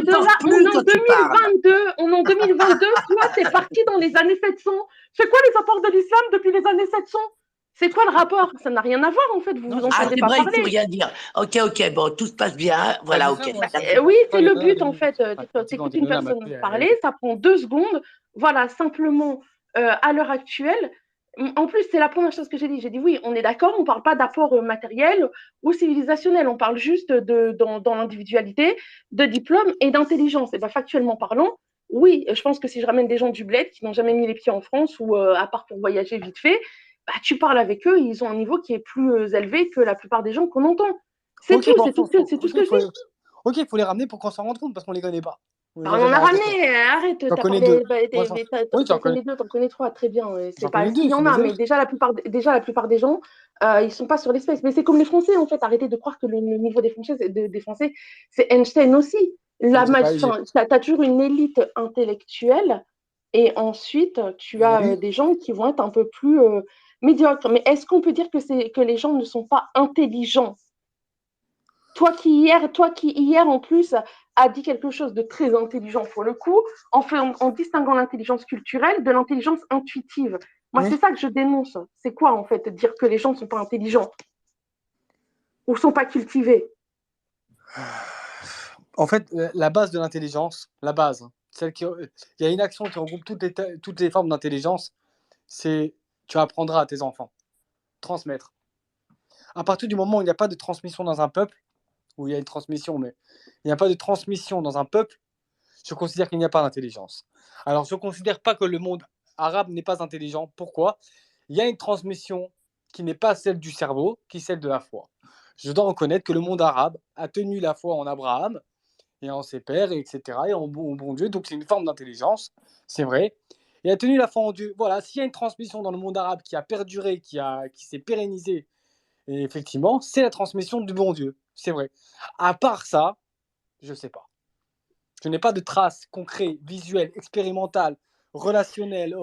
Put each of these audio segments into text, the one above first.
parle de là, on est en 2022, toi, t'es parti dans les années 700. C'est quoi les apports de l'islam depuis les années 700? C'est quoi le rapport? Ça n'a rien à voir, en fait, vous vous entendez c'est pas vrai, il parler. faut rien dire. Ok, bon, tout se passe bien, voilà, ok. Oui, c'est le but, en fait. T'écoutes une personne parler, ça prend 2 secondes. Voilà, simplement, à l'heure actuelle, en plus, c'est la première chose que j'ai dit. J'ai dit oui, on est d'accord, on ne parle pas d'apport matériel ou civilisationnel, on parle juste dans l'individualité, de diplôme et d'intelligence. Et bien, factuellement parlant, oui, je pense que si je ramène des gens du bled qui n'ont jamais mis les pieds en France ou à part pour voyager vite fait, bah, tu parles avec eux, ils ont un niveau qui est plus élevé que la plupart des gens qu'on entend. C'est Ok, tout, bon, c'est tout ce que je dis. Ok, il faut les ramener pour qu'on s'en rende compte parce qu'on les connaît pas. On Bah, les a on en jamais a rencontrés. ramené, arrête, J'en t'as connais parlé, deux. bah, Oui, t'en connais deux, t'en connais trois, très bien. C'est j'en pas, connais deux, s'il y c'est en des a, mais autres. déjà la plupart des gens, ils sont pas sur l'espace. Mais c'est comme les Français, en fait, arrêtez de croire que le niveau des Français, c'est Einstein aussi. T'as toujours une élite intellectuelle et ensuite, tu as Oui. des gens qui vont être un peu plus médiocres. Mais est-ce qu'on peut dire que les gens ne sont pas intelligents? Toi qui hier en plus a dit quelque chose de très intelligent pour le coup, en distinguant l'intelligence culturelle de l'intelligence intuitive. Moi, c'est ça que je dénonce. C'est quoi en fait dire que les gens ne sont pas intelligents ou ne sont pas cultivés? En fait, la base de l'intelligence, la base, il y a une action qui regroupe toutes les formes d'intelligence, c'est tu apprendras à tes enfants, transmettre. À partir du moment où il n'y a pas de transmission dans un peuple, où il y a une transmission, mais il n'y a pas de transmission dans un peuple, je considère qu'il n'y a pas d'intelligence. Alors, je ne considère pas que le monde arabe n'est pas intelligent. Pourquoi? Il y a une transmission qui n'est pas celle du cerveau, qui est celle de la foi. Je dois reconnaître que le monde arabe a tenu la foi en Abraham et en ses pères, etc., et en bon Dieu. Donc, c'est une forme d'intelligence, c'est vrai. Et a tenu la foi en Dieu. Voilà, s'il y a une transmission dans le monde arabe qui a perduré, qui s'est pérennisée, et effectivement, c'est la transmission du bon Dieu, c'est vrai. À part ça, je ne sais pas. Je n'ai pas de traces concrètes, visuelles, expérimentales, relationnelles,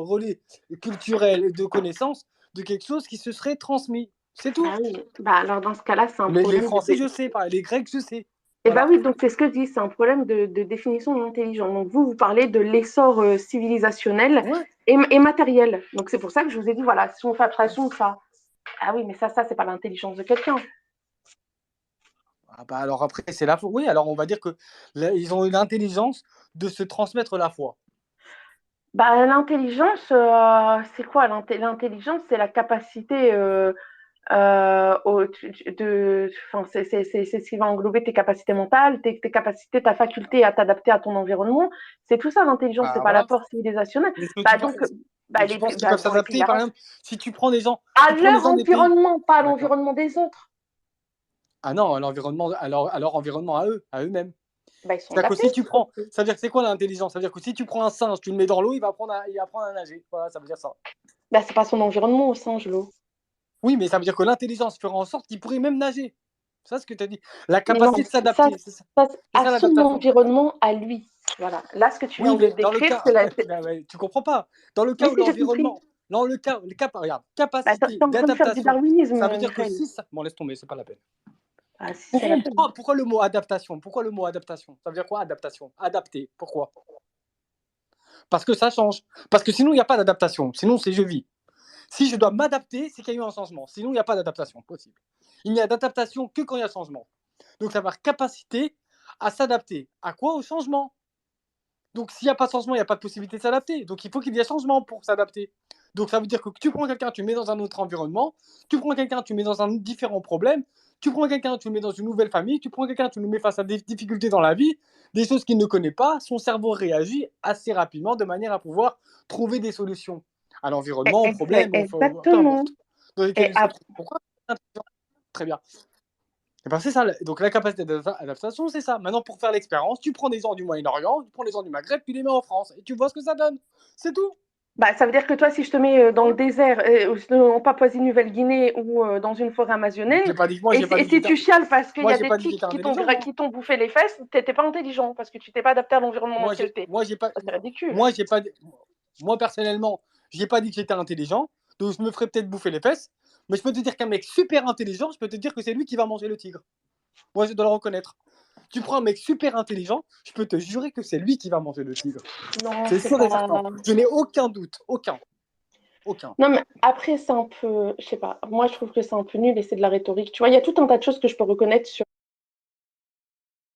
culturelles, de connaissances de quelque chose qui se serait transmis. C'est tout. Bah oui. Bah alors dans ce cas-là, c'est un Les problème Français, je sais, les Grecs, je sais. Et bah Voilà. oui, donc c'est ce que je dis, c'est un problème de définition de l'intelligence. Donc vous parlez de l'essor civilisationnel Ouais. et matériel. Donc c'est pour ça que je vous ai dit, voilà, si on fait abstraction de ça, ah oui, mais ça c'est pas l'intelligence de quelqu'un. Ah bah alors après, c'est la foi. Oui, alors on va dire que ils ont eu l'intelligence de se transmettre la foi. Bah, l'intelligence, c'est quoi? L'intelligence, c'est la capacité enfin, c'est ce qui va englober tes capacités mentales, tes capacités, ta faculté à t'adapter à ton environnement. C'est tout ça l'intelligence, c'est Bah pas voilà. l'apport civilisationnel. Est-ce que Bah tu, donc, tu penses qu'ils peuvent dans les pays s'adapter, par arabes, exemple, si tu prends des gens, à tu prends des leur gens des pays. environnement, pas à D'accord. l'environnement des autres. Ah non, à l'environnement, à leur environnement à eux-mêmes. Bah, ils sont C'est-à-dire que adaptés. si tu prends, ça veut dire que c'est quoi l'intelligence? Ça veut dire que si tu prends un singe, tu le mets dans l'eau, il va apprendre à nager. Voilà, ça veut dire ça. Bah, c'est pas son environnement au singe, l'eau. Oui, mais ça veut dire que l'intelligence fera en sorte qu'il pourrait même nager. C'est ça ce que tu as dit. La Mais non, capacité de s'adapter, c'est ça, à son l'adaptation. environnement, à lui. Voilà. Là, ce que tu viens Oui, de mais dans le décrire, cas, c'est la. tu comprends pas. Dans le Mais cas où si, j'ai compris. l'environnement, regarde, Bah, capacité t'es en train de faire du d'adaptation, ça veut darwinisme, dire que Michael. si ça, bon laisse tomber, c'est pas la peine. Ah, si, c'est la peine. Pourquoi le mot adaptation? Pourquoi le mot adaptation? Ça veut dire quoi adaptation? Adapter. Pourquoi? Parce que ça change. Parce que sinon il n'y a pas d'adaptation. Sinon c'est je vis. Si je dois m'adapter, c'est qu'il y a eu un changement. Sinon il n'y a pas d'adaptation possible. Il n'y a d'adaptation que quand il y a changement. Donc ça va avoir capacité à s'adapter. À quoi? Au changement. Donc s'il n'y a pas de changement, il n'y a pas de possibilité de s'adapter. Donc il faut qu'il y ait changement pour s'adapter. Donc ça veut dire que tu prends quelqu'un, tu le mets dans un autre environnement, tu prends quelqu'un, tu le mets dans un différent problème, tu prends quelqu'un, tu le mets dans une nouvelle famille, tu prends quelqu'un, tu le mets face à des difficultés dans la vie, des choses qu'il ne connaît pas, son cerveau réagit assez rapidement de manière à pouvoir trouver des solutions à l'environnement, au problème, peu Exactement. importe. Dans lesquels il se trouve. Pourquoi? Très bien. Et ben c'est ça. Donc la capacité d'adaptation, c'est ça. Maintenant, pour faire l'expérience, tu prends des gens du Moyen-Orient, tu prends des gens du Maghreb, tu les mets en France et tu vois ce que ça donne. C'est tout. Bah, ça veut dire que toi, si je te mets dans le désert, en Papouasie-Nouvelle-Guinée ou dans une forêt amazonienne, et si tu chiales parce qu'il y a des pas dit que tiques j'étais intelligent. qui t'ont bouffé les fesses, t'étais pas intelligent parce que tu t'es pas adapté à l'environnement dans lequel t'es. C'est ridicule. Moi personnellement, j'ai pas dit que j'étais intelligent, donc je me ferais peut-être bouffer les fesses. Mais je peux te dire qu'un mec super intelligent, je peux te dire que c'est lui qui va manger le tigre. Moi, je dois le reconnaître. Tu prends un mec super intelligent, je peux te jurer que c'est lui qui va manger le tigre. Non, c'est sûr et certain. Je n'ai aucun doute, aucun. Non, mais après, c'est un peu, je sais pas, moi je trouve que c'est un peu nul et c'est de la rhétorique. Tu vois, il y a tout un tas de choses que je peux reconnaître sur